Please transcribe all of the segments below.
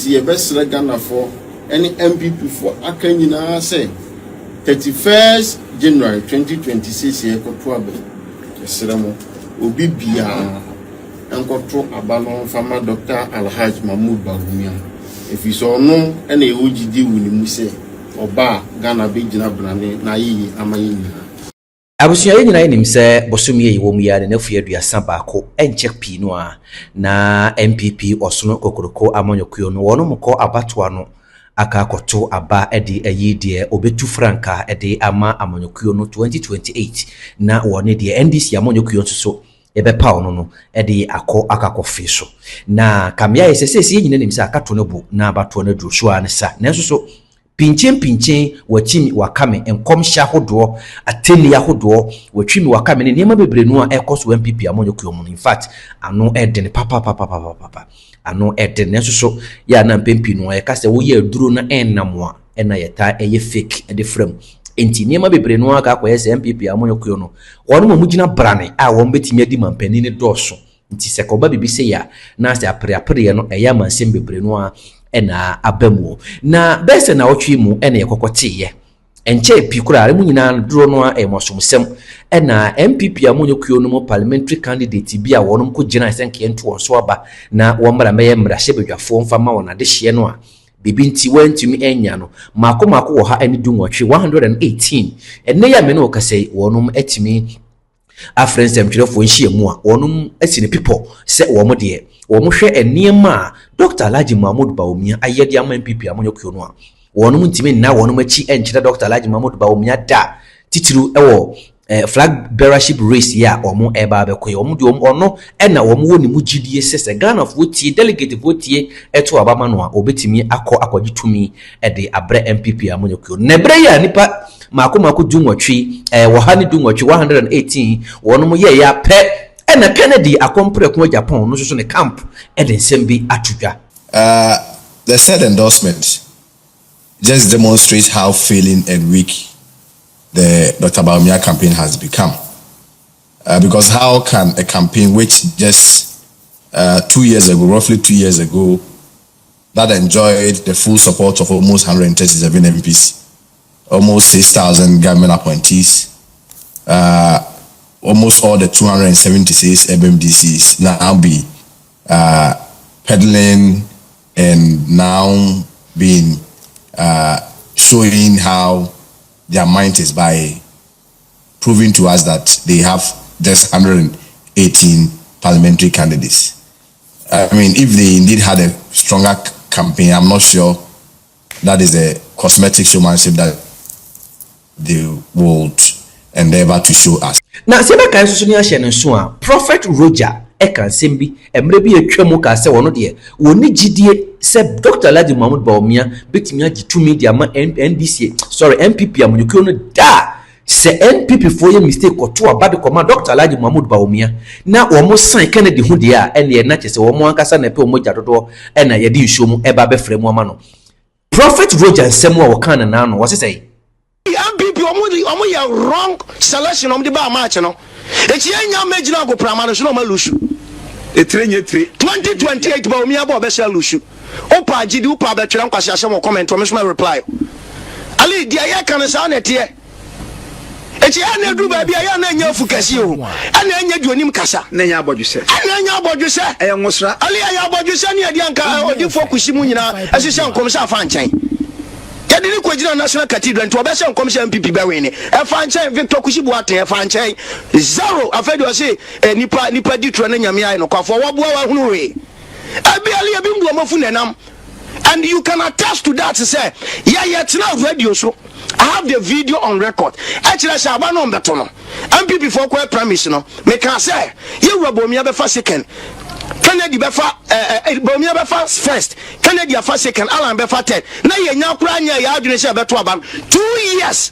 ye best Ghana for any NPP for Akanyina say 31st January 2026 ye kotoabe yeseramo obi bia enkoto abano fama Dr. Alhaji Mahmoud Bawumia if you saw no ene ojidi wuni mu say oba Ghana be gina brane na yi amayi Abusuya nyina enim se bosomie yi wom ya ne nafu aduasa baako enche pi no a na NPP osono kokoroko amonyokuyo no wono mko abatoa no aka akoto aba edi ayi de obetu franka edi ama amonyokuyo no 2028 na wone de NDC amonyokuyo so ebe pa ono no edi akakofe so na kamya yesese nyina enim se akato no bu na abato no duro so ansa nanso so pinchen wachimi wakame enkom sha hodo ateli ya hodo wachimi wakame ne niema bebre no a ekoso NPP amonyokuyo mu in fact ano eden papa ano eden nso so ya na mpempi no e ka se wo ye duro na ennamoa ena yeta eye fake e de frame enti niema bebre no aka kwa se NPP amonyokuyo no wono mu gina brane a won betimi adi mampani ne doso nti se koba bibi se ya na se apre no eya mansem bebre no a ena abamu na bese na otwi mu ena yekokotiye enche pikura mu nyina duro no a emosomsem ena NPP amonyokuyo no mo parliamentary candidate bi a wonom ko gina senke ento wonso aba na womra meye mrahye bedwafo mfama wona de hye no a bibi nti wantumi enya no mako wo ha ani dunwotwe 118 enne ya me no kasei wonom atimi afrense mtwerefo nhie mu a wonom asine people se wo de wo mo hwe eniema Dr. Alhaji Mahmoud Bawumia ayedi ama NPP amonyokuyo no a wonom ntimi na wonom achi enkyere Dr. Alhaji Mahmoud Bawumia da titiru ewo flag bearership race ya omo eba abekoye omo de ono ena omo woni mu gidie sese Ghana votie delegate votie eto abama no a obetimi akogitumi ede abre NPP amonyokuyo nebre ya nipa mako dunwotwe wo ha ni dunwotwe 118 wonom ye ya pe ena Kennedy akompre ko Japan no so ne camp eden sembi atudwa the said endorsement just demonstrates how failing and weak the Dr. Bawumia campaign has become. Because how can a campaign which just 2 years ago, roughly 2 years ago, that enjoyed the full support of almost 137 MPs, almost 6,000 government appointees, almost all the 276 MMDCs now be peddling and now being showing how their mind is by proving to us that they have just 118 parliamentary candidates. I mean, if they indeed had a stronger campaign, I'm not sure that is a cosmetic showmanship that they would endeavor to show us. Now, sebe kan so ni ahye ne so a Prohet Roja e kan sembi emre bi atwam ka se wono de woni gidie se Dr. Alhaji Mahmoud Bawumia betimi agitumi de ama NPP amonyokuyo no da se NPP for ye mistake oto abade koma Dr. Alhaji Mahmoud Bawumia na wo mo san Kennedy hu de a ene na chese wo mo ankasa na pe wo mo jadodo ena ye di nsuo mu eba be fremu ama no Prohet Roja nsemu a wo kan na no wo se sei NPP omo ya wrong selection om di ba match no echi enya magina go prama no so no malusu 2028 Bawumia bo be sha lusu opa gidi opa be twere nkwase asem comment o me so reply ali dia ya kan sa na tie echi ya na du ba bia ya na nya fukasi o ana nya duonim kasa na nya abodwuse ana nya abodwuse ngosra ali ya abodwuse ne dia nka odi focus mu nyina asese nkom sa fa nchen yadini kwejina national cathedral nti obese nkom se NPP be we ni e fa nchen Victor Kusibu aten e fa nchen zero afedi o se nipa ditro na nyame ayi no kwafo wo boa wa hunu we abi ali abi mbu amafu nenam and you can attest to that say yeah it's now radio so I have the video on record actually say aba no mbeto no NPP for kwa promise no me can say you Bawumia be fa second Kennedy be fa Bawumia be fa first Kennedy fa second Alan be fa third na ye nya kura nya ya adwene say beto aba 2 years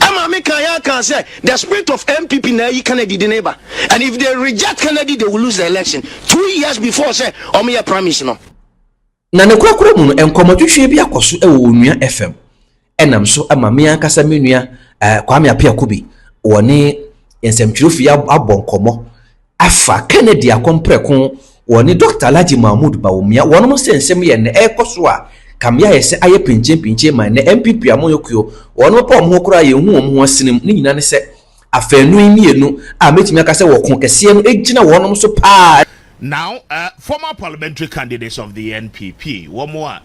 Ama me can say the spirit of NPP na yi Kennedy the neighbor and if they reject Kennedy they will lose the election 2 years before say o me promise no na ne kwakura mu no enkomotwetwe bi akoso e wo Onua FM enam so ama me ankasa menua Kwame Apia Kubi woni ensemtwirofi abonkomo afa Kennedy akompreko woni Dr. Alhaji Mahmoud Bawumia wono mo sensem ye ne ekoso a kamya ye se aye pinche man ne NPP amoyokuo wono pa mo kura ye hu mo asinem ni nyina ne se afenu imienu a metimi aka se wo kon kese no egina wono so pa. Now, former parliamentary candidates of the NPP, one more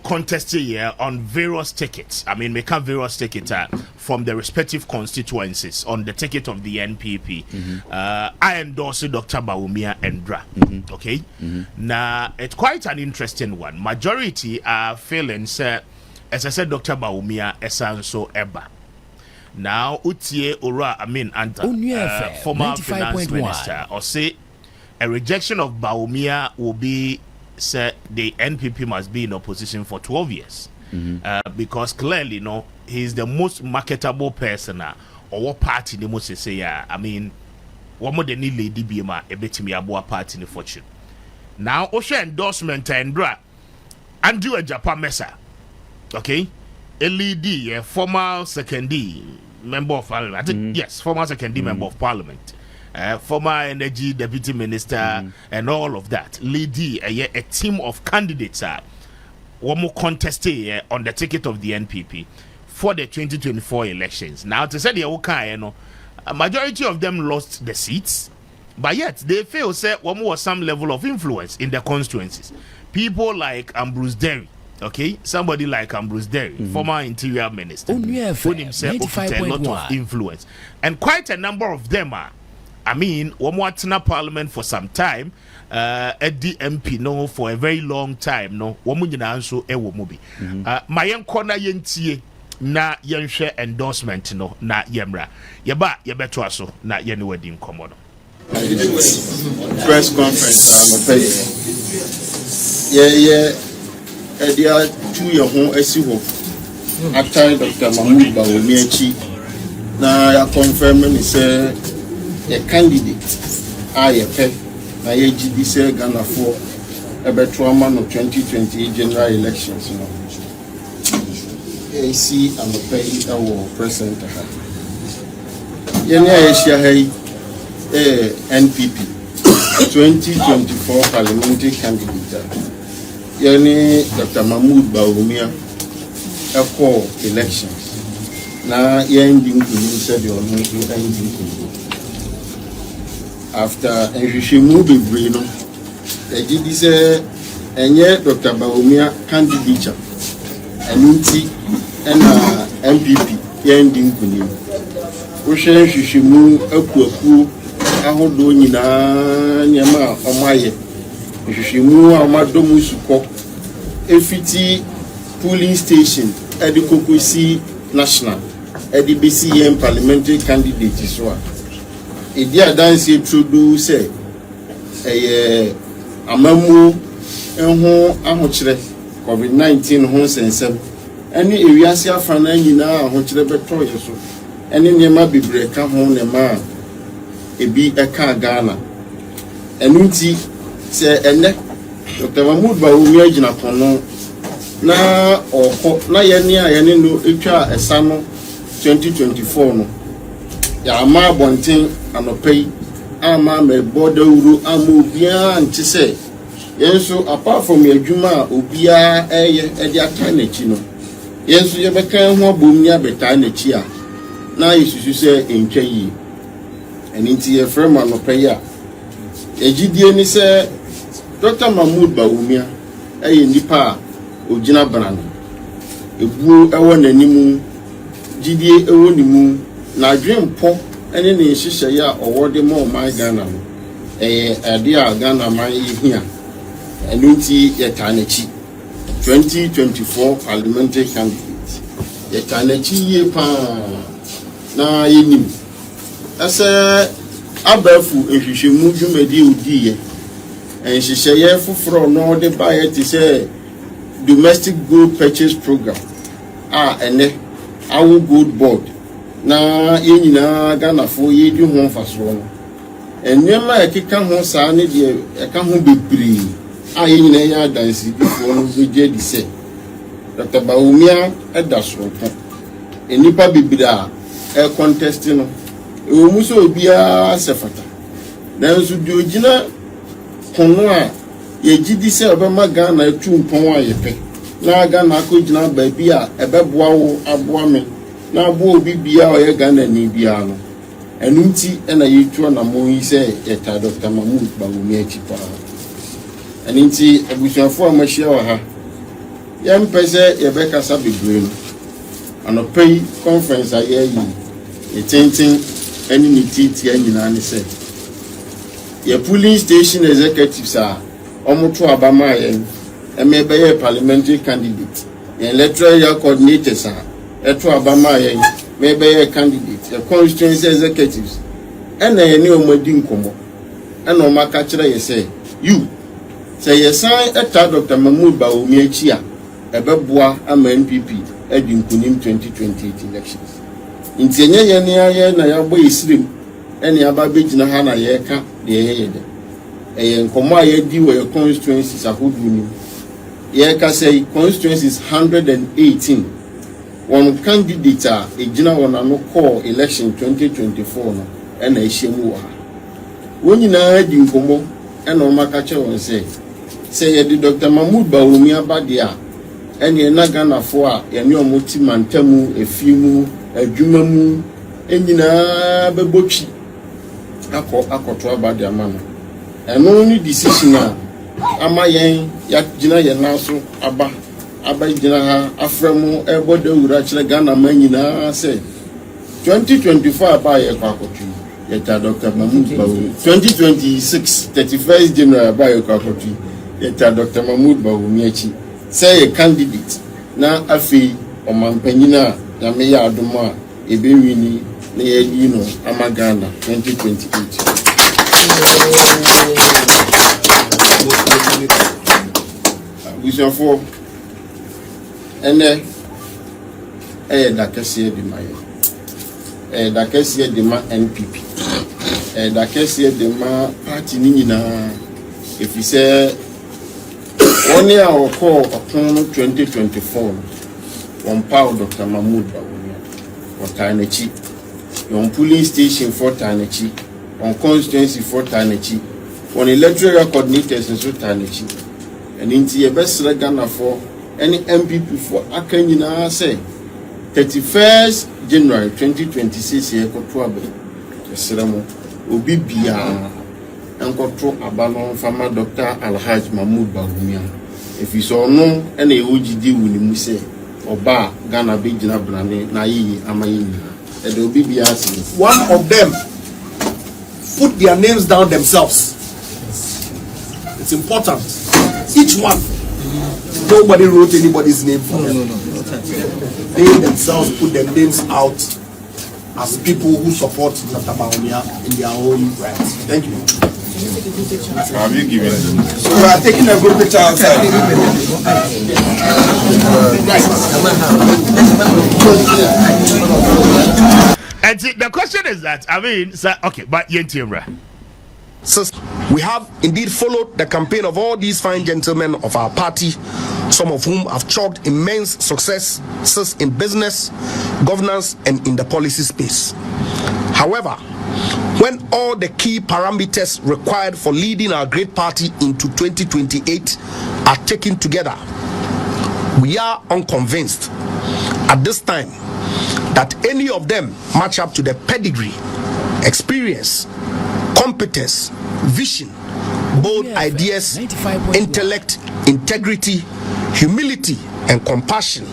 contested here on various tickets. I mean, make up various tickets from the respective constituencies on the ticket of the NPP. I endorse Dr. Bawumia Endra. Okay? Now, it's quite an interesting one. Majority are feeling, as I said, Dr. Bawumia Esanso Eba. Now, Utie Ora Amin Anta, former finance minister, or say a rejection of Bawumia will be said the NPP must be in opposition for 12 years. Because clearly, no, he's the most marketable person or what party the most say, I mean, one more than lady Bima, a bit me a party in the fortune. Now, Osha endorsement and Dra Andrew a Japan Mesa. Okay? LED, a former secondary member of parliament. I think, yes, former secondary member of parliament. Former energy deputy minister and all of that. Lady, a team of candidates one more contested on the ticket of the NPP for the 2024 elections. Now, to say the okay, a majority of them lost the seats, but yet they feel say one more some level of influence in the constituencies. People like Ambrose Derry. Okay, somebody like Ambrose Derry, former interior minister, put himself with a lot of influence, and quite a number of them are. I mean, one more parliament for some time, at the MP no for a very long time no. One also ewo mobi. My young corner yentie na yenshare endorsement no na yemra. Yeba yebeto aso na yeni wedding komodo. Press conference yeah. There 2 years home esiho after Dr. Mahmoud Bawumia chi na ya confirm me say a candidate ayepe na ye gidi say Ghana for ebeto ama no 2020 general elections no AC and the pay our president ha ye ne ayesia ha NPP 2024 parliamentary candidate Yani Dr. Mahmoud Bawumia echo elections. Na ending said you ending. After Enrishimu Bibrino, they did say enye Dr. Bawumia candidature. Enunti and MPP ending kunim. Oshe Enrishimu eku ahodo nyina nyama omaye. Shimu amadomu suko efiti polling station edikokwesi national edibc parliamentary candidate so edi adanse introduce say amamu enho ahokyere covid-19 ho sensem ene ewiase afana nyina ahokyere beto yeso ene niema bibre ka ho ne ma ebi eka Ghana enunti se ene Dr. Mahmoud Bawumia gina kono na oko na yene no etwa esano 2024 no ya ama bonten anopei ama me bodawuru ama obia nti se yenso apart from adwuma obia ede aka na chi no yenso ye beka ho abomnia beta na chi a na yesusu se entwa yi eni nti ye frem anopei a ejidie ni se Dr. Mahmoud Bawumia nipa ogina brand ebuo ewo nanimu jidie ewo nimu na adwempo ene ne nhihye ya owode mo man Ghana no ade a Ghana man yehia enunti yetanachi 2024 parliamentary candidate yetanachi ye pa na yenim ase abafu ehwehwemu dwumadi odiye and she say yeah for no the buy it say domestic gold purchase program ene our gold board na yenyina Ghana for ye di ho faso no enema ekeka ho saa ne de eka ho bebre yenyina ya dansi before no je di say Dr. Bawumia edaso ko enipa bebre contest no e wo muso obia sefata nanso di ogina pono a yɛgidi sɛ ɔbɛma Ghana atu mpɔn a yɛpɛ na Ghana akɔgyina baabi a ɛbɛboa wo aboa me na aboa obi bia ɔyɛ Ghana ni bia no ɛno nti ɛna yɛtua na mo yi sɛ yɛta Dr. Mahmoud Bawumia akyi paa ɛno nti abusuafo a mahyia wɔ ha yɛmpɛ sɛ yɛbɛkasa bebree no anɔpɛ yi conference a yɛayi yɛtenten ɛne ne tiitia nyinaa ne sɛ yɛ polling station executives a ɔmoto abama yɛn ɛmɛ bɛyɛ parliamentary candidate yɛn electoral area coordinators a ɛto abama yɛn mɛ bɛyɛ candidate yɛ constituency executives ɛna yɛn ne ɔmo adi nkɔmmɔ ɛna ɔmo aka kyerɛ yɛ sɛ you sɛ yɛsan ɛta Dr. Mahmoud Bawumia akyi a ɛbɛboa ama NPP adi nkunim 2028 elections nti enye yɛn ne ayɛ na yɛabɔ yɛsirim ɛne aba bɛgyina ha na yɛka deɛ yɛyɛ dɛ ɛyɛ nkɔmmɔ a yɛdi wɔ yɛ constituencies ahodoɔ nim yɛka sɛ constituencies 118 wɔn candidate a ɛgyina wɔn ano kɔɔ election 2024 no ɛna ɛhyɛ mu wɔ ha wɔn nyinaa di nkɔmmɔ ɛna wɔn aka kyerɛ wɔn sɛ yɛde Dr. Mahmoud Bawumia ba deɛ a ɛne ɛna Ghanafoɔ a yɛne ɔmo ti mantamu efie mu adwuma mu nyinaa bɛbɔtwi akɔto aba de ama no ɛno ne decision a ama yɛn yɛgyina yɛn nan so aba gyina ha afrɛ mu ɛbɔ dawura kyerɛ Ghana man nyinaa sɛ 2024 aba yɛ kɔ akɔtwi yɛta Dr. Mahmoud Bawumia 2026 31st January aba yɛ kɔ akɔtwi yɛta Dr. Mahmoud Bawumia akyi sɛ yɛ candidate na afei ɔmanpanyin a nyame yɛ adom a ɛbɛwini na yɛdi no ama Ghana 2028 abusuafoɔ ɛnɛ ɛyɛ dakɛseɛ de ma yɛ ɛyɛ dakɛseɛ de ma NPP ɛyɛ dakɛseɛ de ma party ni nyinaa ɛfiri sɛ wɔne a wɔkɔɔ ɔpon no 2024 no wɔn paw Dr. Mahmoud Bawumia wɔtaa n'akyi wɔn polling station for taa n'akyi wɔn constituency for taa n'akyi wɔn electoral coordinators nso taa n'akyi ɛno nti yɛbɛsrɛ Ghanafoɔ ɛne NPP foɔ aka nyinaa sɛ 31st January 2026 yɛkɔto aba yɛsrɛ mo obi biara ɛnkɔto aba no mfama Dr. Alhaji Mahmoud Bawumia ɛfiri sɛ ɔno ɛna ɛwɔ gyidi wɔ ne mu sɛ ɔba Ghana bɛgyina brane na ayɛyi ama yɛ nyinaa ɛde obi biara se one of them put their names down themselves. It's important. Each one. Nobody wrote anybody's name for them. They themselves put their names out as people who support Dr. Bawumia in their own rights. Thank you. Have you given it? So we are taking a group picture outside. And see, the question is that, I mean, sir, okay, but Yentimra. So we have indeed followed the campaign of all these fine gentlemen of our party, some of whom have chalked immense successes in business, governance, and in the policy space. However, when all the key parameters required for leading our great party into 2028 are taken together, we are unconvinced at this time that any of them match up to the pedigree, experience, competence, vision, bold ideas, intellect, integrity, humility, and compassion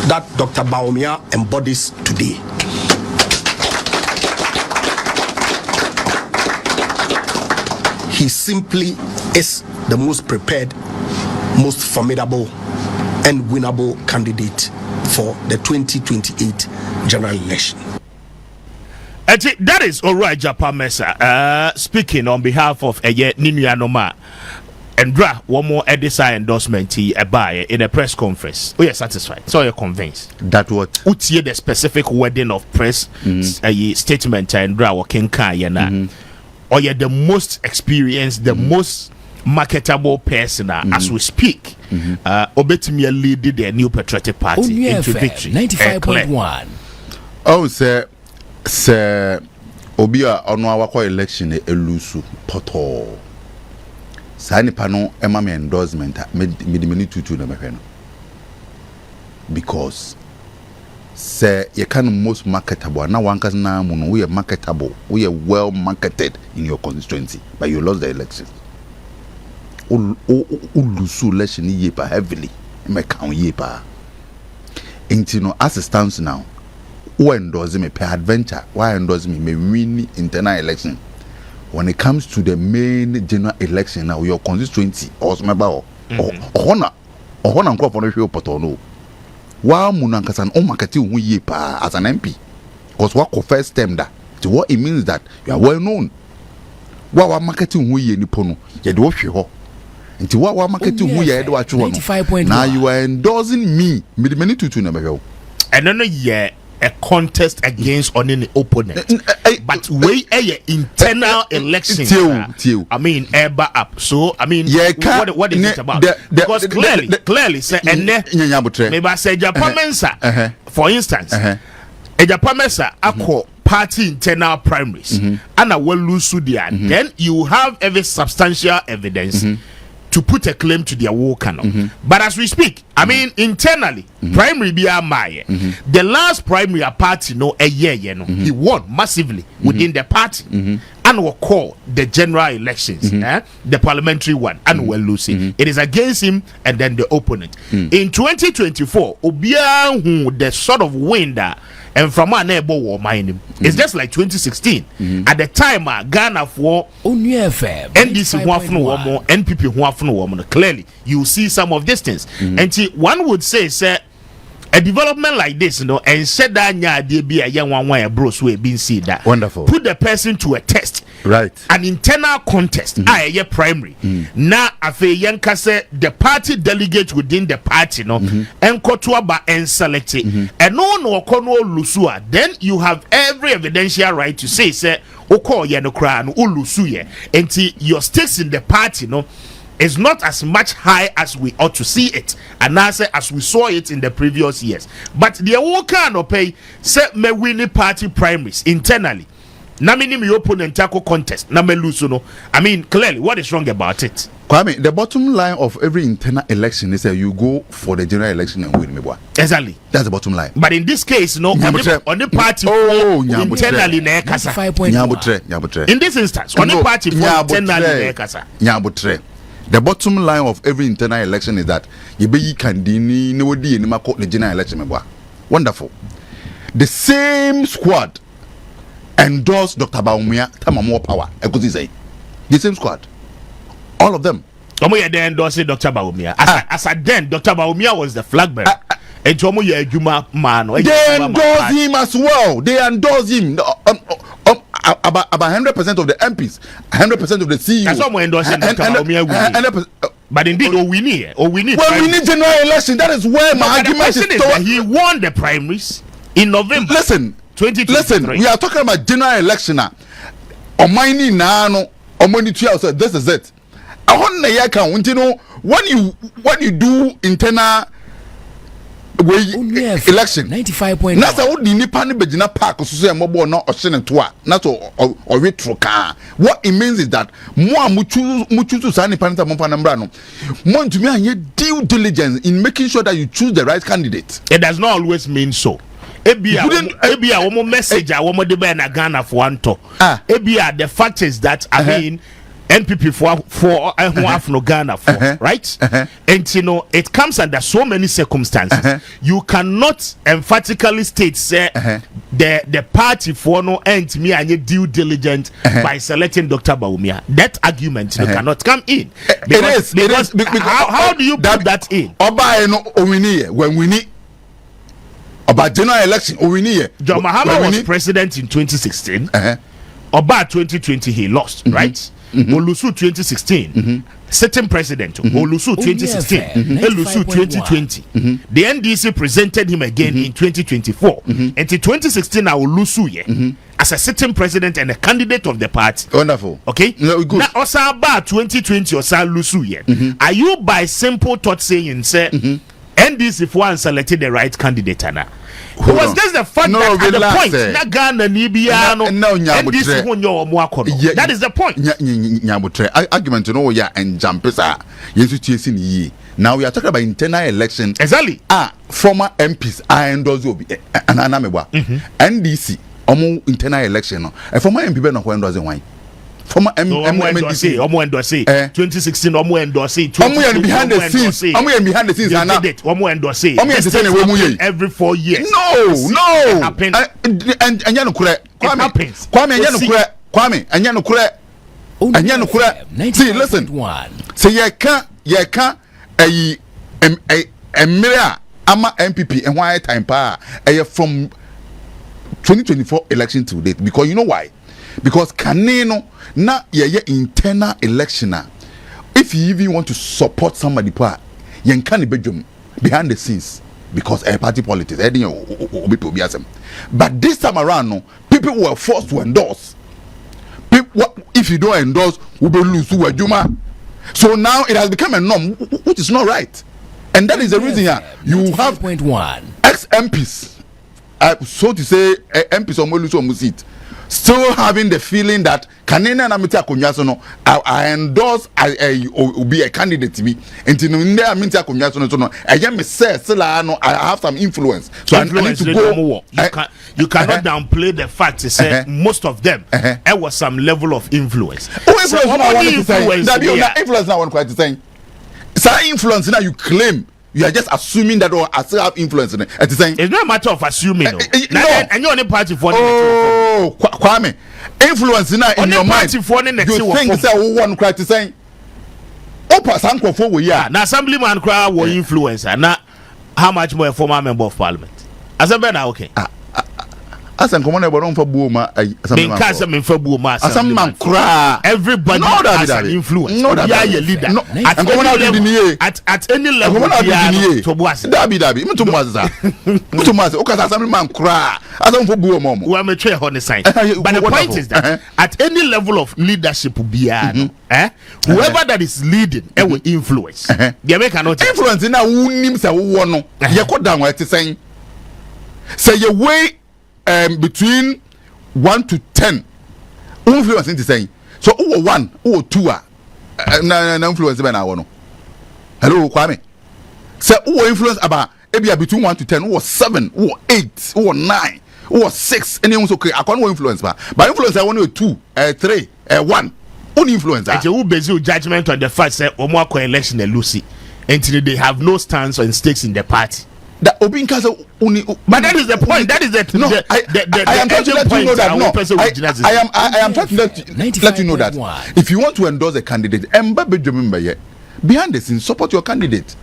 that Dr. Bawumia embodies today. He simply is the most prepared, most formidable, and winnable candidate for the 2028 general election. That is all right, Japan Mesa. Speaking on behalf of Ninuya Noma and Dra, one more Edisa endorsement in a press conference. Oh, you're satisfied. So you're convinced that what? Utie the specific wording of press statement and Dra or Kenka Yana. Or you're the most experienced, the most marketable person as we speak. Obetimi leaded the new patriotic party into victory. 95.1. Oh, sir. Sir Obia on our election elusu poto. saa nipa no ema me endorsement me de tutu na mehwe no because say you can most marketable now one can now we are marketable, we are well marketed in your constituency, but you lost the election. Ulusu election yepa heavily me count yepa into no as it stands now who endorse me per adventure why endorse me win internal election when it comes to the main general election now your constituency or smaba or honor for no show potono wa munankasan o marketing hu yepa as an MP because what first term that to what it means that you are well known wa marketing hu ye nipo no ye de wo hwe ho nti wa marketing hu ye de wa twa no now you are endorsing me many tutu na behwe and no ye a contest against on any opponent but we a internal elections I mean ever up so I mean what is it about because clearly say and maybe I say Japamensa for instance a Japamensa akọ party internal primaries and I will lose Sudan then you have every substantial evidence to put a claim to their war canon. But as we speak, I mean internally, primary be the last primary party a year, he won massively within the party and will call the general elections, the parliamentary one, and will lose it. It is against him and then the opponent. In 2024, Obia who the sort of winner and from our neighbor war mining. It's just like 2016. At the time, Ghana for NDC who have no more, NPP who have no more. Clearly, you see some of these things. And one would say, sir, a development like this, and said that there be a young one bros who have been seen that. Wonderful. Put the person to a test. Right. An internal contest. Primary. Now, afe yanka say the party delegate within the party, and kotuaba and select it. And no kono lusua. Then you have every evidential right to say, oko yenokra no ulusuye. And your stakes in the party, is not as much high as we ought to see it, and as we saw it in the previous years. But the worker no pay say me win party primaries internally. Na mini me opponent tackle contest. Na me lose no. I mean clearly, what is wrong about it? Kwame, the bottom line of every internal election is that you go for the general election and win. Exactly. That's the bottom line. But in this case, on the party internally na kasa. In this instance, on the party internally na kasa. The bottom line of every internal election is that you be kandini nobody ni mako the general election. Wonderful. The same squad endorsed Dr. Bawumia tama more power. The same squad. All of them. Omo ye then endorse Dr. Bawumia. As at then, Dr. Bawumia was the flag bearer. And Omo ye Juma man. They endorse him as well. They endorse him. About 100% of the MPs, 100% of the CEOs. That's what we're endorsing Dr. Bawumia. But indeed, we need general election. That is where my argument is. That he won the primaries in November. Listen, we are talking about general election now. Omani nano, omani tuya. So this is it. I want to hear when you do internal election 95.9 nasa wo di nipa ne begina park so mobo na ohye to a na to owetro ka what it means is that mo choose sa nipa nta mo fa na mbra no mo ntumi anye due diligence in making sure that you choose the right candidate. It does not always mean so. Ebia one message a one de be na Ghana for anto ebia the fact is that I mean NPP for no Ghana for right, and it comes under so many circumstances. You cannot emphatically state say the party for no end me and due diligence by selecting Dr. Bawumia. That argument cannot come in. Because how do you put that in? Oba no owini when we need about general election owini. John Mahama was president in 2016. Oba 2020 he lost, right? Olusu 2016, sitting president. Olusu 2016, Olusu 2020. The NDC presented him again in 2024. Until 2016, Olusu as a sitting president and a candidate of the party. Wonderful. Okay. No, good. Now, Osaba 2020 Osa Olusu. Are you by simple thought saying say? NDC for one selected the right candidate now. It was just the fact that at the point na Ghana ni bia no NDC ho nyo omo akono. That is the point. Nyabutre argument no ya and jump sa yesu tiesi ni yi. Now we are talking about internal election. Exactly. Former MPs are endorsed obi anamebwa. NDC omo internal election no. Former MP be no ko endorse why. Former MDC omo endorse 2016 omo endorse omo behind the scenes ana omo endorse every 4 years. No anya no kure Kwame anya no kure see listen say ye can emira ama NPP and why time pa from 2024 election to date, because you know why? Because kaneno na ye internal electioner. If you even want to support somebody pa yen can bedroom behind the scenes, because party politics but this time around no, people were forced to endorse. If you don't endorse, we will lose to Juma. So now it has become a norm, which is not right. And that is the reason here you have ex-MPs, so to say, MPs or Moluso Musit, still having the feeling that Kanena Namita Kunyasono, I endorse I be a candidate to be, and to Nunda Minta Kunyasono, I am I have some influence. So I need to go. You cannot downplay the fact to say most of them there was some level of influence. Influence now one quite to say. So influence now you claim. You are just assuming that I still have influence in it. It's not a matter of assuming. No. And you're on the party for Kwame. Influence in your mind. You think that one cry to say, Opa Sanko for we are. Now, Assemblyman cry was influencer. Now, how much more a former member of parliament? As a better, okay. As a commander for Buma, everybody has an influence. No, that a leader. No, at any level. But the point is that at any level of leadership, whoever that is leading, it will influence. Influence in our names. Say your way. Between 1 to 10 influence into saying so 1 or 2 na influence be na wo no. Hello Kwame, say who influence about between 1 to 10 or 7 or 8 or 9 or 6 anyone okay I can't influence but influence I want 2 3 1 only influence that who base your judgment on the fact say omo akọ election and Lucy until they have no stance on stakes in the party. That Obinka but that is the point. That is the I am trying to let you know that I am trying to let you know that if you want to endorse a candidate, behind the scenes support your candidate.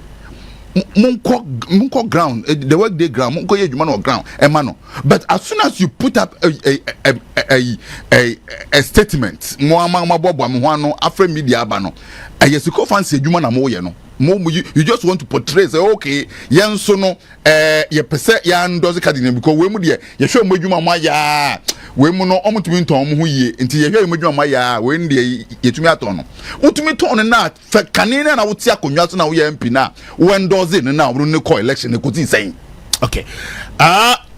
Munko ground, the work day ground, munko ye jumano ground, emano. But as soon as you put up a statement, after media abano, ayesiko fancy jumana moye no. You just want to portray say okay yen so no ye pese ya ndoze cardinal because we mu de ye hwe modwuma ma ya we mu no omutumi nton mo ho yie nti ye hwe modwuma ma ya we ndi ye tumi aton no utumi ton na fa kanene na wotia konwa so na wo ye MP na we ndoze na wo ne call election ne kuti saying okay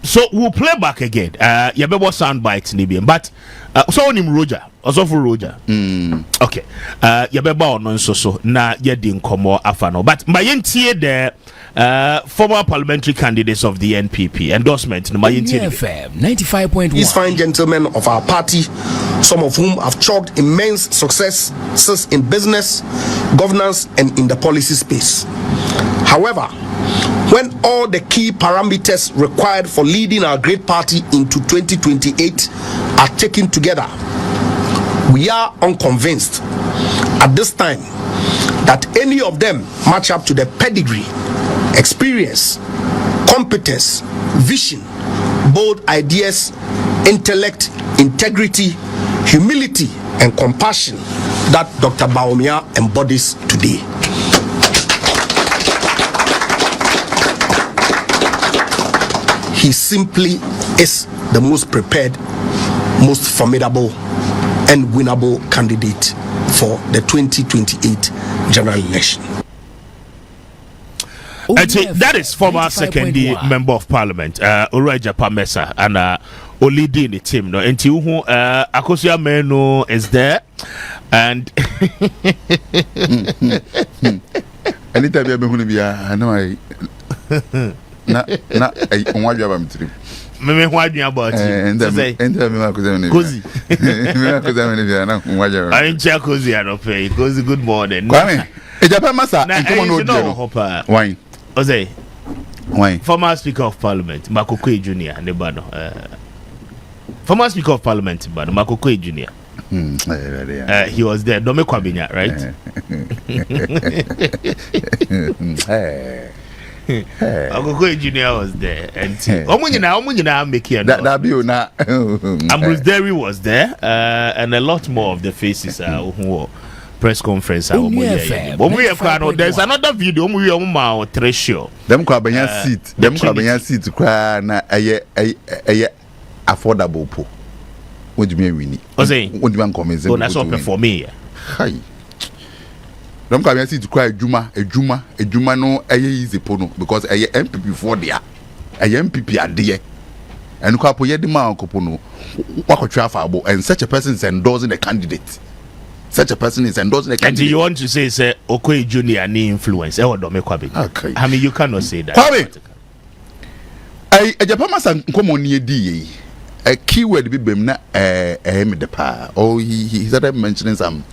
so we'll play back again ye bebo sound bite ni bi but so onim Roja also for Roja okay ye beba ono nso so na ye di nkomo afano but my yentie the former parliamentary candidates of the NPP endorsement no my yentie FM 95.1 these fine gentlemen of our party, some of whom have chalked immense successes in business, governance and in the policy space. However, when all the key parameters required for leading our great party into 2028 are taken together, we are unconvinced at this time that any of them match up to the pedigree, experience, competence, vision, bold ideas, intellect, integrity, humility, and compassion that Dr. Bawumia embodies today. He simply is the most prepared, most formidable, and winnable candidate for the 2028 general election. That is former second member of parliament, Roja Pamesa, and leading the team. No, and Akosia Meno is there, and anytime you're going to be, I know I not what you have to me what you about and cozy. I ain't check cozy. I don't pay cozy. Good morning. Japan Massa, why? Jose, why? Former Speaker of Parliament, Makokwe Jr. Nebano. Former Speaker of Parliament, Makokwe Jr. He was there. Dome Kwabinya, right? Makokwe Jr. was there, and Omunyina make here. That be na. Ambrose Derry was there, and a lot more of the faces who. Press conference. There's another video. Treasure. Them kwabanya seat. Them kwabanya seat. Kwa na aye affordable po. What do you mean we need? What do you mean? Oh, that's not for me. Hi. Them kwabanya seat. Kwa ejuma no aye easy po no because aye NPP for there. Aye NPP adie. And kwa po ye di ma ko po no. Wako travel and such a person is endorsing the candidate. Such a person is endorsing the candidate. And you want to say Okoye Junior ni influence? Okay. I mean, you cannot say that. Kwabe, I Japan masa nkomo ni edi a keyword be bem na me de pa. Oh, he started mentioning some,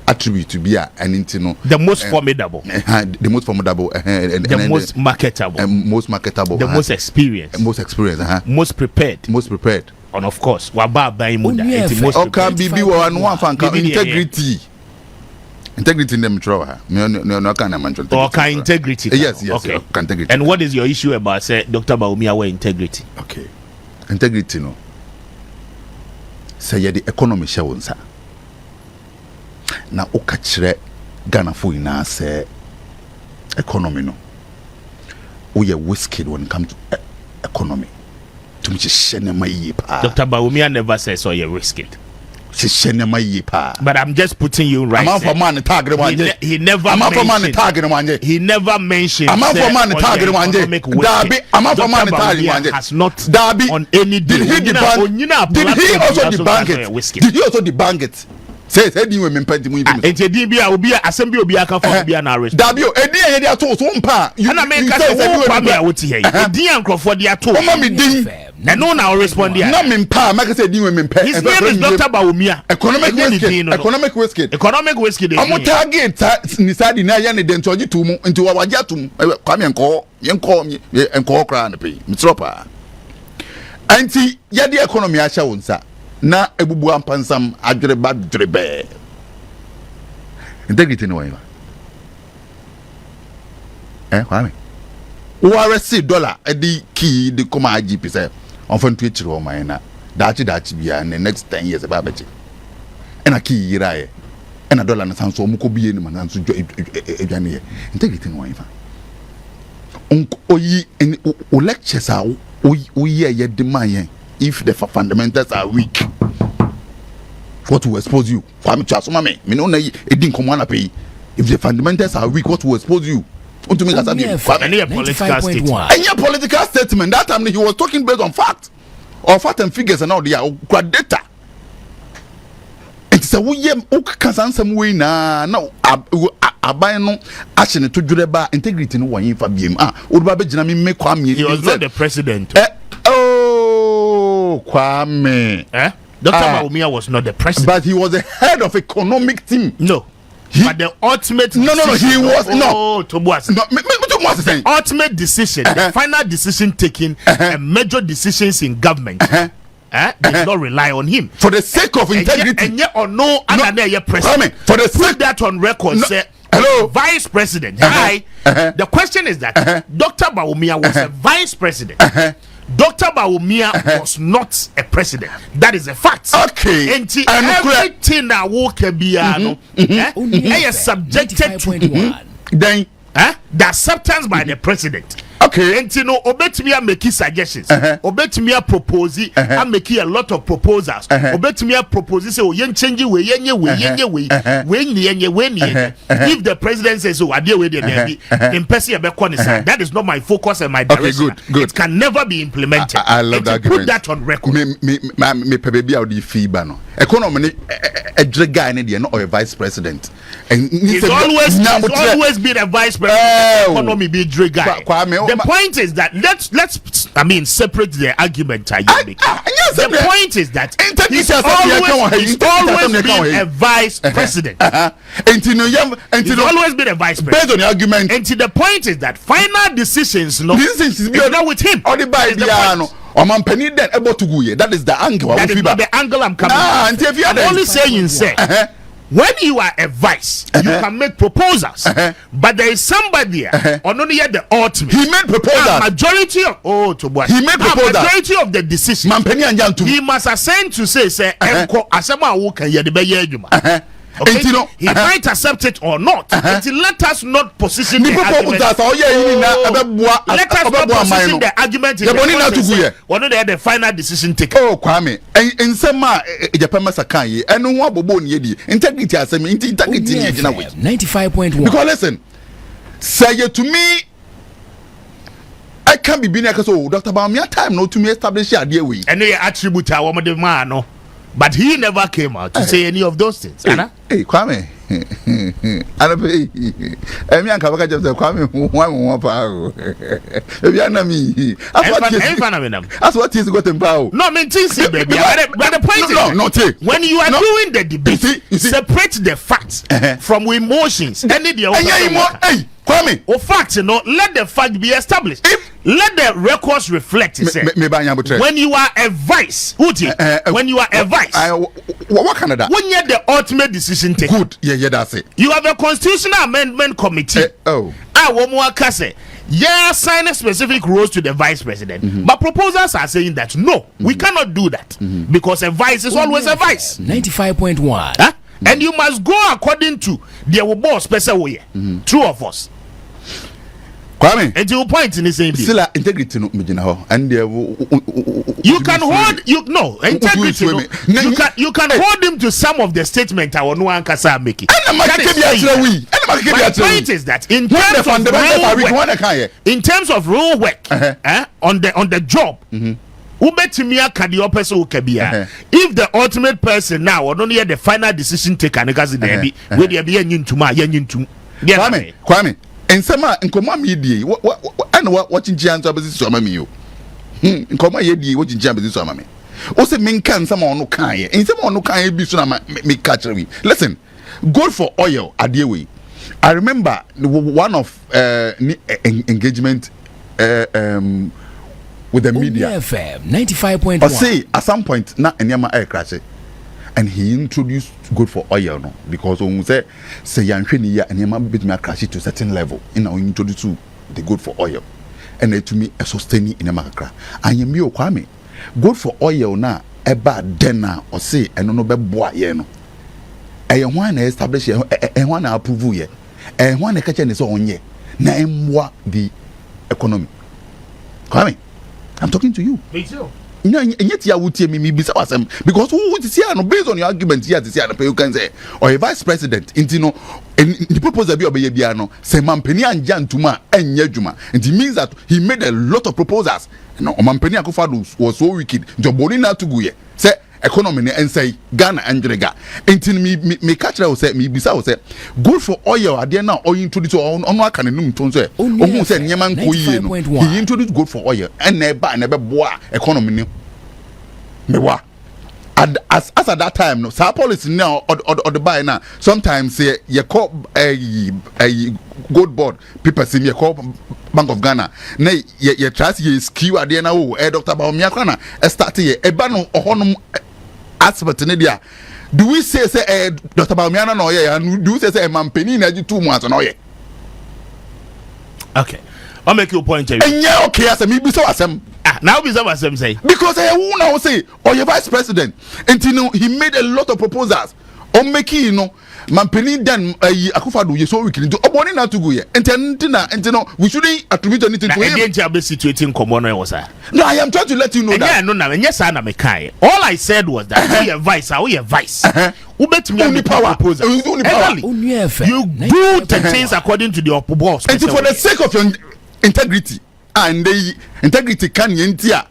attribute to be an intino. The most formidable. The most formidable. The most marketable. Most marketable. The most experienced. Most experienced. Most prepared. Most prepared. And of course, waba imuda. Okay, bibi wa one fan integrity. Integrity in them trouble. No can mention. Okay, integrity. Yes. Okay. Integrity. And what is your issue about say Dr. Bawumia we integrity? Okay. Integrity no. Say the economy shawunsa. Na okachire Ghana fo ina say economy no. We are whiskey when it comes to economy. Dr. Bawumia never says so you're risking. But I'm just putting you right. He never mentioned. He never mentioned. Has not on any deal. Did he also debunk it? Did he also debunk it? Say you women pay me. Be assembly obi aka for be an arrest. Dabio edi e dey ato so mpa. Na make say wo pa me a woti here. Edi ankrofo dey ato. Mama me din. Na no na respond there. Na me mpa make say di women pay. His name is Dr. Bawumia. Economic whiskey. Economic whiskey dey. Omo target ni sadi na ya ne den toji tu mu nti wa waje atum. Kwa me enko kra na pay. Mitropa. Anti ya di economy a sha wonsa. Na ebubu ampansam adwere ba drebe integrity no wa kwame wo see dollar edi key the koma GP say on fan to chiro man na dachi bia the next 10 years ba bache ena key yirae ena dollar na sanso mu ko biye ni man sanso edwane ye integrity no wa oyi o lectures a oyi ye demand if the fundamentals are weak, what will expose you? Me no na edin komo na pay. If the fundamentals are weak, what will expose you? Want to make us any political statement. Any political statement. That time he was talking based on fact and figures and all the data. It's a we can some way na aban no action to jureba integrity no wan fa biem oduba be gina me make kwame. He was not the president. Kwame. Dr. Bawumia was not the president. But he was the head of economic team. No. But the ultimate No, he was the ultimate decision, the final decision taking, and major decisions in government did not rely on him. For the sake of integrity. And yet or no, president. For the sake that on record say hello, vice president. The question is that Dr. Bawumia was a vice president. Dr. Bawumia was not a president. That is a fact. Okay. And everything that walk biano is subjected to then the acceptance by the president. Okay. And you know, obetumi make suggestions. Obetumi propose, I make a lot of proposals. Obetumi propose say, oh, yen change way, yen way. If the president says, oh, I deal with it, that is not my focus and my direction. Okay, good. It can never be implemented. I love that. Put that on record. Me baby out the feedback no. Economy a guy no or a vice president. And it's always been a vice president. Economy be drag guy. The point is that let's separate the argument I make. The point is that he's always been a vice president. He's always been a vice president. Based on the argument. And the point is that final decisions is not with him. Or the penny then able to go here. That is the angle. That is not the angle I'm coming from. I'm only saying, say, when you are a vice, you can make proposals. But there is somebody on only the ultimate. He made proposals. Majority of he made proposals. Majority of the decisions. He must ascend to say, Asama who can hear the Bayajuma. Okay? He might accept it or not. Until let us not position the argument. Let us not position the argument in the final decision taken. Oh, Kwame. In some Japan Masakai, and no one bobon yedi. Integrity as integrity 95.1. Because listen, say it to me. I can't be being like so. Dr. Bawumia time no to me establish your idea we. And you attribute our woman the man no. But he never came out to say any of those things. Hey, Kwame. Kwame, that's what he's got in power. No, baby. But the point is, when you are doing the debate, you separate the facts from emotions. Kwame, or facts, let the fact be established. Let the records reflect. When you are a vice, when you are a vice, what kind of that? When you're the ultimate decision taker. Good, yeah, that's it. You have a constitutional amendment committee. Sign specific rules to the vice president. But proposals are saying that no, we cannot do that because a vice is always a vice. 95.1. And you must go according to the boss special way. Two of us. Kwame, and you point in the same thing. Still integrity no and you can hold integrity you can hold him to some of the statement our no ankasa making. My point is that in terms of rule work on the job if the ultimate person now or only the final decision taker Kwame and some nkoma media and watching giants opposite so mami you nkoma yedi watching giants so mami o se men kan some on no kan ye in some on no kan bi so na me catch we listen gold for oil adewe. I remember one of engagement with the media FM 95.1 or say at some point na enyama air crash and he introduced good for oil no because when say yanhwe ni ya enyama bit me crash to certain level in now introduce to the good for oil and it to me a sustaining enyama kakra anyemi o Kwame good for oil na eba dena or say eno no be boa ye no e hwan na establish e hwan na approve ye e hwan na ka che ne so onye na emwa the economy. Kwame, I'm talking to you. Me too. No, and yet you would tell me because who is here based on your argument here you can say or a vice president into no and the proposal be obeyebiano say mampeni anja ntuma enye djuma and it means that he made a lot of proposals no mampeni akufado was so wicked joboni na to go here say economy and say Ghana andrega until me catch that say me bisa say good for oil ade na oil introduce on aka nenum ton say ohun say nyema nko yie no he introduce good for oil and na be boa economy ni mewa as at that time no sa policy now or the buy now sometimes say you call a gold board people say you call Bank of Ghana na you trust you skew ade na o Dr. Bawumia kana start here e ba no ohonum aspect in India. Do we say Dr. Bawumia no ye and do we say mampeni na ji 2 months no ye? Okay, I'll make you a point. And yeah, okay, as me be so asem. Now be so asem say because I who now say or your vice president and you know he made a lot of proposals on making mampeni dan akufa do ye so week into oboni na to go ye enti no we shouldn't attribute anything to him. Again be situating komono e was No, I am trying to let you know that. No, yes, na me kai. All I said was that we advice, we advice. Who bet me only power proposal. You do the things according to the upper boss. And for the sake of your integrity and the integrity can yentia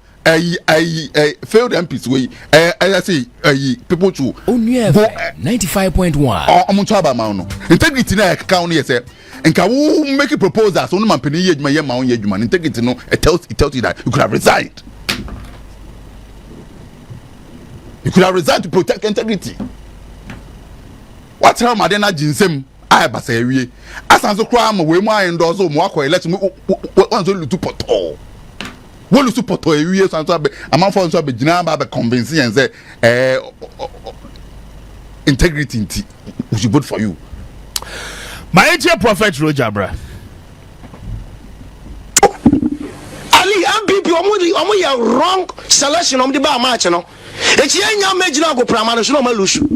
failed MPs way I say people to 95.1 integrity na ka on say and can we make a proposal so no man penny ye ma on ye integrity no it tells you that you could have resigned. You could have resigned to protect integrity. What time madena jinsem I ba say wie asanso kra ma we mu ayendo so mu akọ elect mu wan so lutu poto wo lutu poto ewie sanso abe amanfo so abe gina ba convince and say integrity we should vote for you. My dear Prophet Roja bra Ali MPP omo ya wrong selection om de ba match no e chi enya magina go prama no so no malusu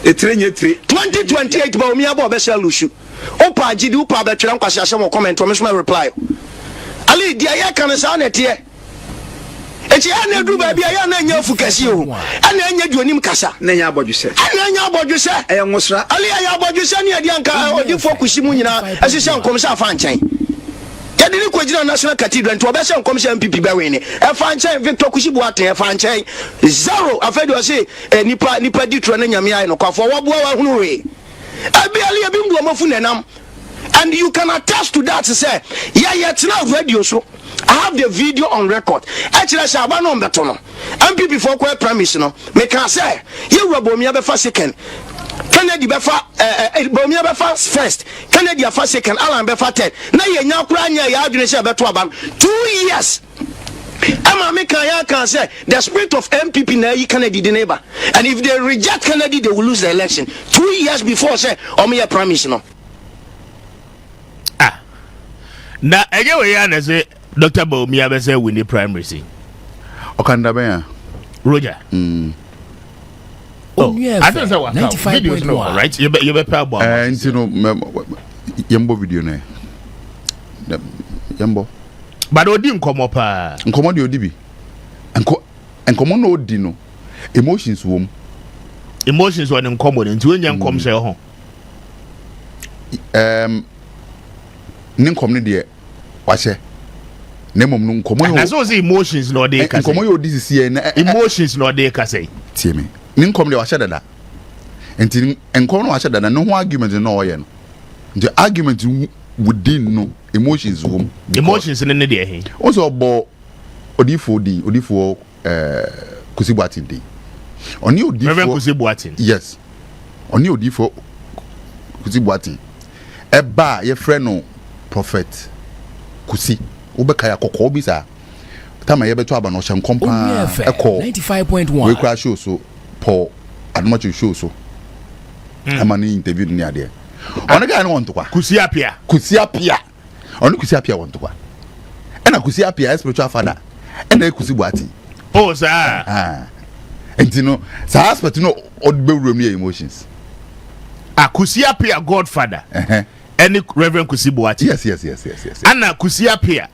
2028 Bawumia bo be sha lusu opa agidi opa be twere nkwase asem comment o me so reply Ali dia ya kan sa na tie e chi ana du ba bia ya na nya fu kasi o ana nya duonim kasa na nya abodwuse ana nya abodwuse e nwosra Ali ya abodwuse ne dia nka odi focus mu nyina asese nkom sa fa nchen yadini kwejina national cathedral nti obese nkomsha MPP ba we ni e fa nchen Victor Kushibu aten e fa nchen zero afedo say nipa ditro na nyame ayi no kwafo waboa wa hunu we abiali ebi mbu omofu nenam. And you can attest to that say yeah it's not radio so I have the video on record actually say aba no mbeto no MPP for kwa promise no me can say you Bawumia be fa second Kennedy befa Bawumia befa first Kennedy afa second Alan befa third na ye nya kura nya ya adwene se beto aba 2 years Ama me can say the spirit of MPP na yi Kennedy the neighbor and if they reject Kennedy they will lose the election 2 years before say omo promise no na ege we ya na say Dr. Bawumia be say win the primary see okanda ben ya Roja Oh, I don't say what videos no right you be pay about you know yembo video na yembo but odi nkomo pa nkomo de odi bi nkomo no odi no emotions wom emotions won nkomo nti wenya nkom say ho ne nkom ne de wahye ne mom no nkomo yo na so say emotions no dey ka nkomo yo odi sisi na emotions no dey ka say tie me ne nkom de wahye dada enti nkom no wahye dada no ho argument no oye no the argument within no emotions wom emotions ne dey he also bo odifo Kusibwa Tindi oni odifo Reverend Kusibwa Tindi yes oni odifo Kusibwa Tindi eba ye friend no Prophet Kusi obeka ya kokko bi sa tama ye beto aba no hye nkompa eko 95.1 we crash show so Paul admacho show so amani interview ni ade ona ga no wonto kwa Kusi apia onu Kusi apia wonto kwa ena Kusi apia spiritual father ena Kusibwa Tindi oh sir and no sa aspect no odbe wura mu emotions Kusi apia godfather any Reverend Kusibwa Tindi yes ana Kusi apia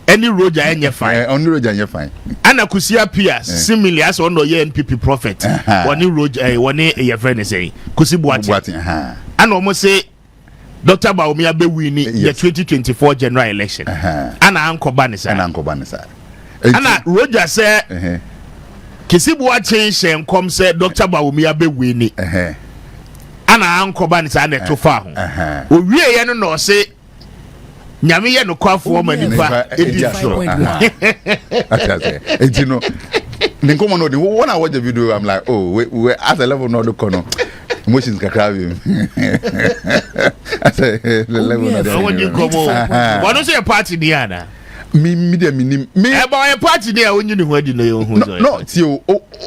any Roja enye fine only Roja enye fine ana Kusi apia similarly as on the NPP prophet woni Roja woni ye friend say Kusibwa Tindi ana omo say Dr. Bawumia be win the 2024 general election ana ankoba ne sa ana Roja say Kusibwa Tindi she nkom say Dr. Bawumia be win ana ankoba ne sa na to fa ho owie ye no say nyame ye no kwafo ma nipa edifro you know ninkomo no when I watch the video I'm like oh we at the level no do kono emotions kakra bi I say the level no do won ninkomo won say party ni ana me dem me e ba ye party ni a won ni ho adi no ye hu so no ti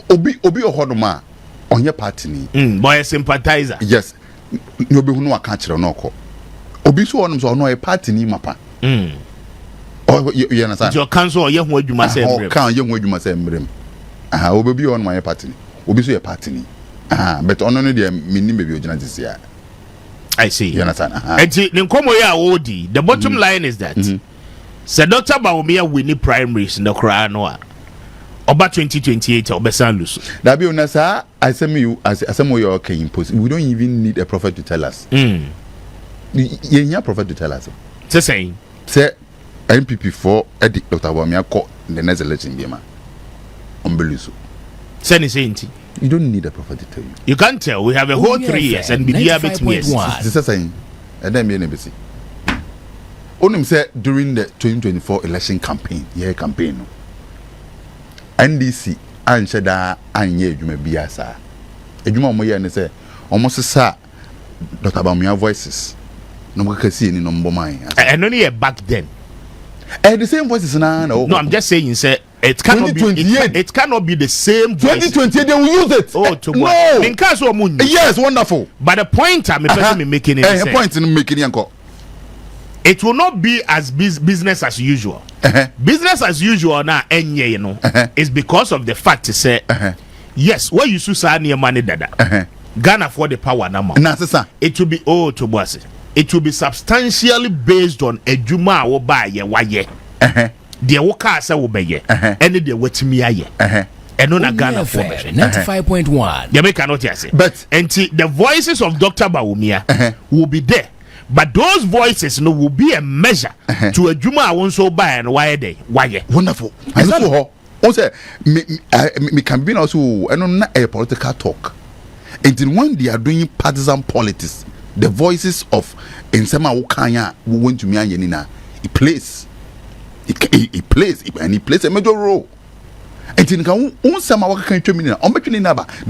obi ohodoma onye party ni boy sympathizer yes no be hu no aka kire no ko obi so onum so no e party ni mapa oh you understand your council ye hu adwuma say mbrem kan ye hu adwuma say mbrem obi on my party ni obi so ye party ni But on only the minimum baby original this year. I see. You understand? The bottom line is that Sir Dr. Bawumia winning primaries in the Crown about 2028 or Bessan Lusu. That be honest, I say you as some way you can impose. We don't even need a prophet to tell us. You need a prophet to tell us. It's saying, say NPP for Dr. Bawumia call the next election game. Unbelusu. Saying, you don't need a prophet to tell you. You can't tell. We have a whole 3 years and be here between years. This is saying, and then be an embassy. Only say during the 2024 election campaign, campaign. NDC answer that anye you may be as a juma moya and say almost sa Dr. Bawumia voices. No one can see any number mine. And only back then. And the same voices now. No, I'm just saying, sir. It cannot be. It cannot be the same. 2028 they will use it. Oh, to no. Yes, wonderful. But the point I'm making is point in making uncle. It will not be as business as usual. Business as usual now, you know, is because of the fact to say, yes, what you say near money dada. Ghana for the power now. It will be to boss. It will be substantially based on a juma or buy ye waye. The woka say will be ye. Any the wetimi aye. And on a Ghana for 95.1. You make cannot say. But and the voices of Dr. Bawumia will be there. But those voices will be a measure to a juma I won't so buy and why they why wonderful. And so also me can be also and not a political talk. Until when they are doing partisan politics, the voices of Nsema Ukanya who went to Mianina, it plays a major role. And the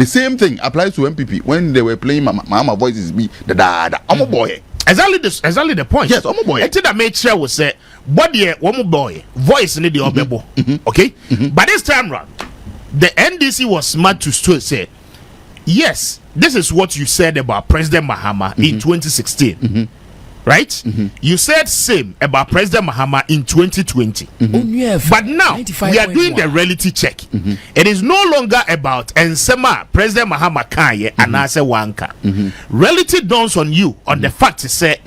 same thing applies to NPP when they were playing Mahama voices be the boy. Exactly the point. Yes, I'm a boy. I think that made sure we say, body one boy, voice in the obebo. Okay? But this time round, the NDC was smart to still say, yes, this is what you said about President Mahama in 2016. Right? You said same about President Mahama in 2020. But now we are doing the reality check. It is no longer about Nsema President Mahama Kanye and Ase Wanka. Reality dawns on you on the fact to say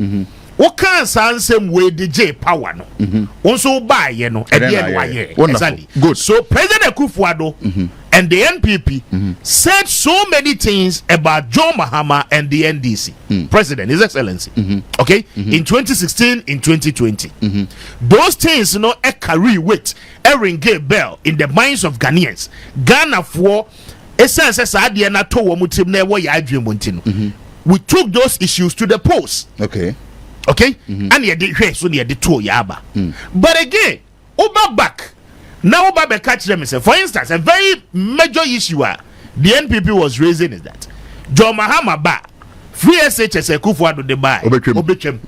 what can same way the J power no. Also buy no at the end why exactly. Good. So President Akufo-Addo and the NPP said so many things about John Mahama and the NDC. President, His Excellency. Okay? In 2016, in 2020. Those things, you know, a carry weight, a ring bell in the minds of Ghanaians. Ghana for we took those issues to the post. Okay. Okay? And you did so near the two yaba. But again, over back. Now, Baba catch them. For instance, a very major issue the NPP was raising is that John Mahama ba free SHS Akufo-Addo de buy obetwem.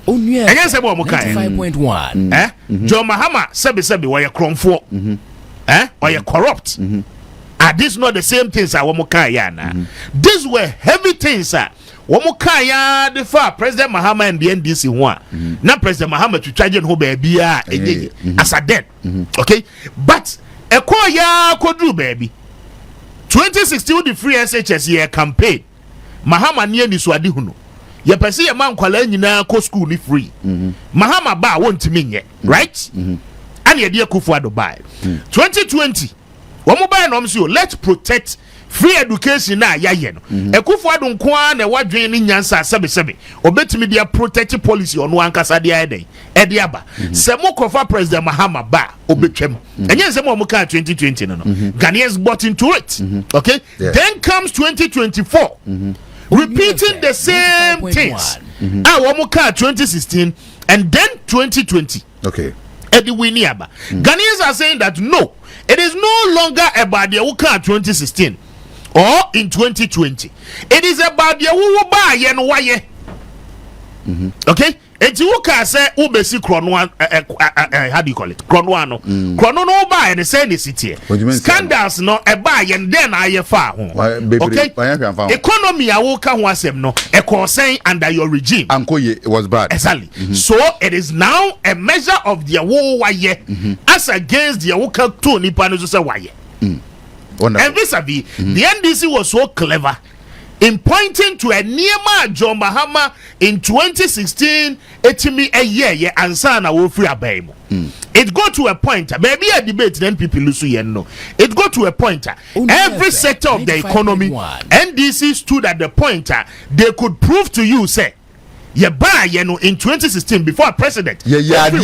Again, say what 95.1. John Mahama sebi why cromfo or you corrupt. Are these not the same things I want na? These were heavy things Wamukaya the far President Mahama and the NDC one. Now President Mahama to charge and baby as a dead. Okay, but a koya kodru baby. 2016 the free SHS year campaign. Mahama near the swadi huno. You perceive a man calling you now co school ni free. Mahama ba won't mean yet, right? And your dear Akufo-Addo buy 2020. Wamuba no msio let's protect free education na yaye no Akufo-Addo nko na wadwen ni nyansa sebe obetimi dia protect policy ono ankasa dia eden e dia ba se mo kofa President Mahama ba obetwem enye se mo ka 2020 no Ghanaians bought into it. Okay, then comes 2024 repeating the same things wo ka 2016 and then 2020. Okay, Ghanaians are saying that no, it is no longer about the Uka 2016 or in 2020. It is about the Uba yen waye. Okay? Eti Uka say ubesi krono how do you call it? Krono Krono no buy and say the city. Scandals no e buy and then aye fa ho. Okay? Economy a Uka ho asem no e concern under your regime. Ankoye it was bad. Exactly. So it is now a measure of the wo waye as against the Uka to nipa no say waye. And vis-a-vis, the NDC was so clever in pointing to a Niema John Mahama in 2016, etimi a year ansa na wo free abaimo. It got to a point, maybe a debate then people lose no. It got to a point, every sector of the economy, NDC stood at the point they could prove to you, say, you buy, you know, in 2016 before president. Exactly.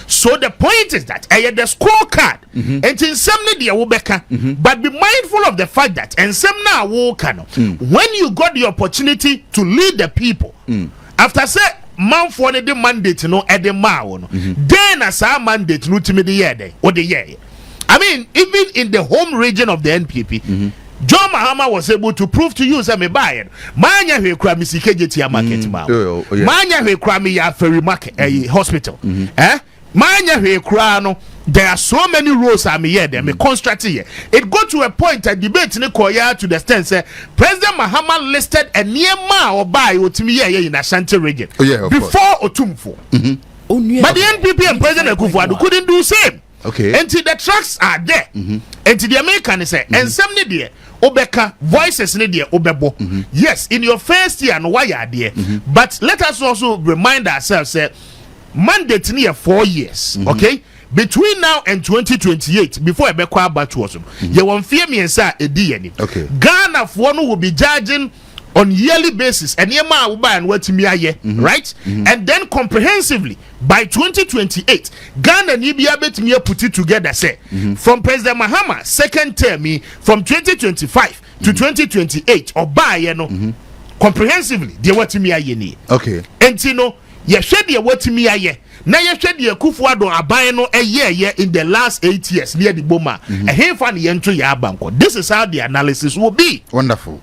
So the point is that the scorecard and in some media but be mindful of the fact that and some now when you got the opportunity to lead the people after say man for the mandate no at the mao then as our mandate no to me the year or the year. I mean, even in the home region of the NPP, John Mahama was able to prove to you say me buy it. Manya we kra mi sikejeti ya market ma. Manya we kra mi ya ferry market hospital. Manya we kra no there are so many roads I'm here there me construct here. It got to a point a debate ni koya to the extent say President Mahama listed a Niema or buy otimi here in Ashanti region before Otumfo. But the NPP and President Akufo-Addo couldn't do same. Okay. Until the tracks are there. Until the American say and some there Obeka voices need there Obebo. Yes, in your first year and why are there. But let us also remind ourselves say mandate near 4 years. Okay? Between now and 2028, before Ebekwa batch was you won't fear me and say a DNA. Okay. Ghana for one will be judging on yearly basis and Yema will buy and what me right? And then comprehensively by 2028, Ghana ni be able to put it together say from President Mahama second term from 2025 to 2028 or buy you know comprehensively the what me ni. Okay. And you know ye share the what me na ye hwɛ de Akufo-Addo aban no a year in the last 8 years near the boma a hefa ne yento ya banko. This is how the analysis will be. Wonderful.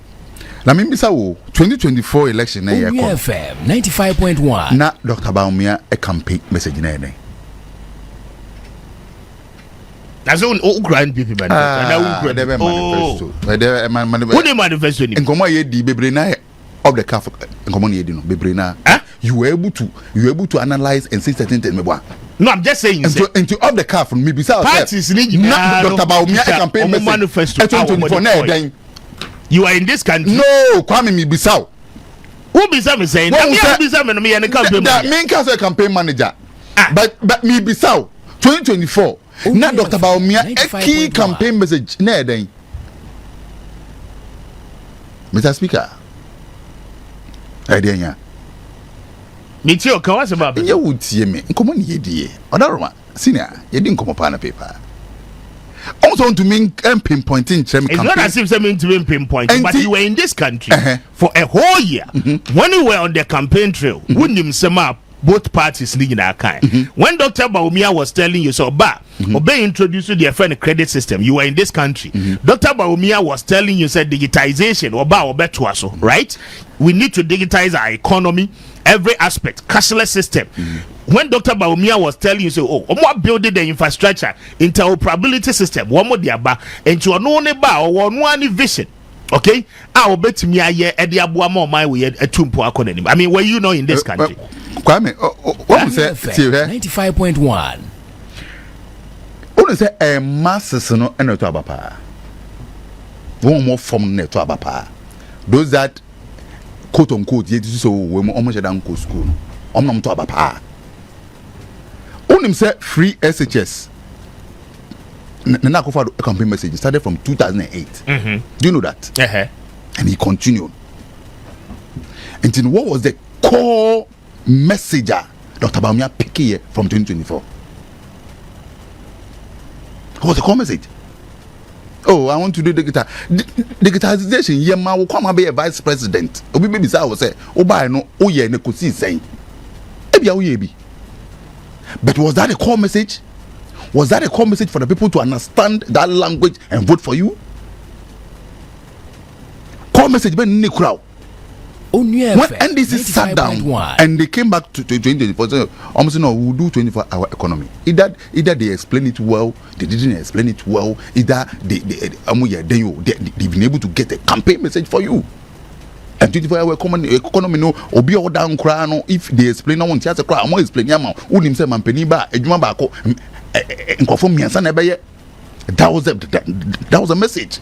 Na mimbisa wo 2024 election na Bawumia FM 95.1 na Dr. Bawumia a campaign message na ene. That's all Ukraine people manifesto. There manifesto. What manifesto ni? Nkomo ye di bebre na of the calf nkomo na ye di no bebre na. You were able to analyze and see certain things. No, I'm just saying. Into of the calf me bisa parties ni Dr. Bawumia a campaign manifesto. 2024 na you are in this country. No, Kwame Mibisao. Who Bisa me saying? That me and the campaign manager. That mean a campaign manager. But Mibisao 2024. Now Dr. Bawumia a key campaign message. Ne then. Mr. Speaker. Idea. Me too. Can what's about? You would see me. Come on, ye dear. Other one. Senior, you didn't come upon a paper. Also want to mean pinpointing. It's not as if something to be pinpointing, but you were in this country for a whole year. When you were on the campaign trail, wouldn't him sum up both parties leading our kind. When Dr. Bawumia was telling you so, obey introduce you the friend credit system, you were in this country. Dr. Bawumia was telling you said digitization or better right? We need to digitize our economy, every aspect, cashless system. When Dr. Bawumia was telling you, so, more building the infrastructure, interoperability system, one more diaba, and to a one vision. Okay, I'll bet me a year at the Abuama my way at Tumpo. I mean, were you know in this country? Kwame, what was that? 95.1. What say a master's no and to abapa. One more from net to abapa. Those that quote unquote, yet so we almost a down school. Omnum to abapa. Him say free SHS. Nana Akufo-Addo campaign message started from 2008. Do you know that? And he continued. And then what was the core message Dr. Bawumia picked here from 2024? What was the core message? Oh, I want to do digitization. Yeah, ma will come and be a vice president. Obi baby say I will say, oh, by no, oh yeah, ne kusi saying. Ebi. But was that a core message? Was that a core message for the people to understand that language and vote for you? Core message when Nikrao. When NDC sat down and they came back to 2024, almost no, we'll do 24-hour economy. Either they explain it well, they didn't explain it well. Either they've been able to get a campaign message for you. And 24-hour economy no obi all down crano if they explain no one just cry I'm explain yama unim say mampeni ba adwuma ba ko nkofo miansa na beye that was a message.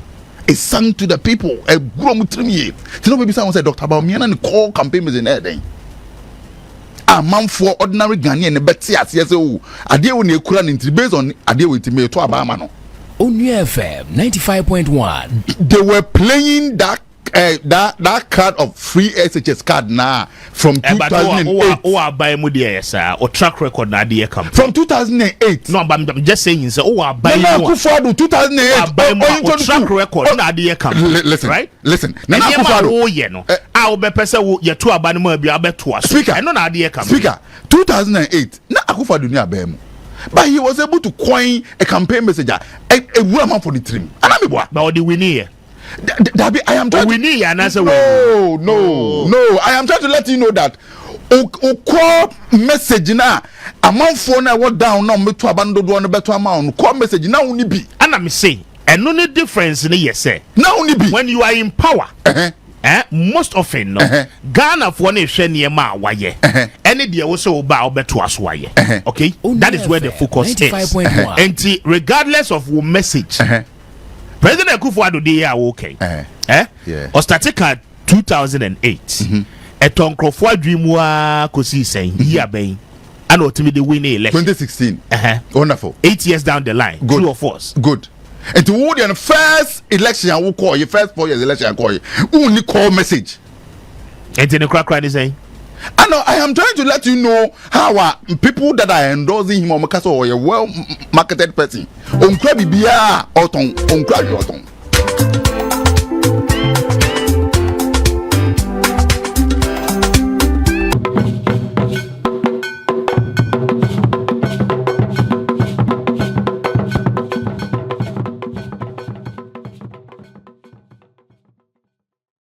is sung to the people. A groom to me. You know, maybe someone said Dr. Bawumia and call campaign is in there. A man for ordinary Ghanaian and Betsy as yes, oh, I deal with your Quran in based on I deal with me to Abamano. Bawumia FM 95.1. They were playing that card of free SHS card now from 2008. Oh, buy sir, or track record na dey come from 2008. No, but I'm just saying, so buy Nana Akufo-Addo 2008. Buy track record na dey come. Listen, right? Listen. Nana Akufo-Addo. Oh, yeah, no. I will be person who you two aba no more be abeto us. Speaker, I know na dey come. Speaker, 2008. Na Akufo-Addo ni abemu. But he was able to coin a campaign message, a woman for the trim. But the winning. I am trying No. I am trying to let you know that call message now. A month for now, what down now, me to abandon one better amount. Call message now only be. And I'm saying, and no difference in yes, say. Now only be. When you are in power. Most often no Ghana for ne hwe ne ma waye any dia wo so ba obeto aso waye okay that is where the focus is and regardless of what message President Akufo-Addo dey here okay yeah o statika 2008 eton krofo adwemu a kosi sen year ben and ultimately win the election 2016 wonderful 8 years down the line good. True of us good. And to who the first election I will call you, first 4 years election I call you, only call message. And then the crack is saying, I know I am trying to let you know how people that are endorsing him or a well marketed person on Krabby Bia or on Krabby Autumn.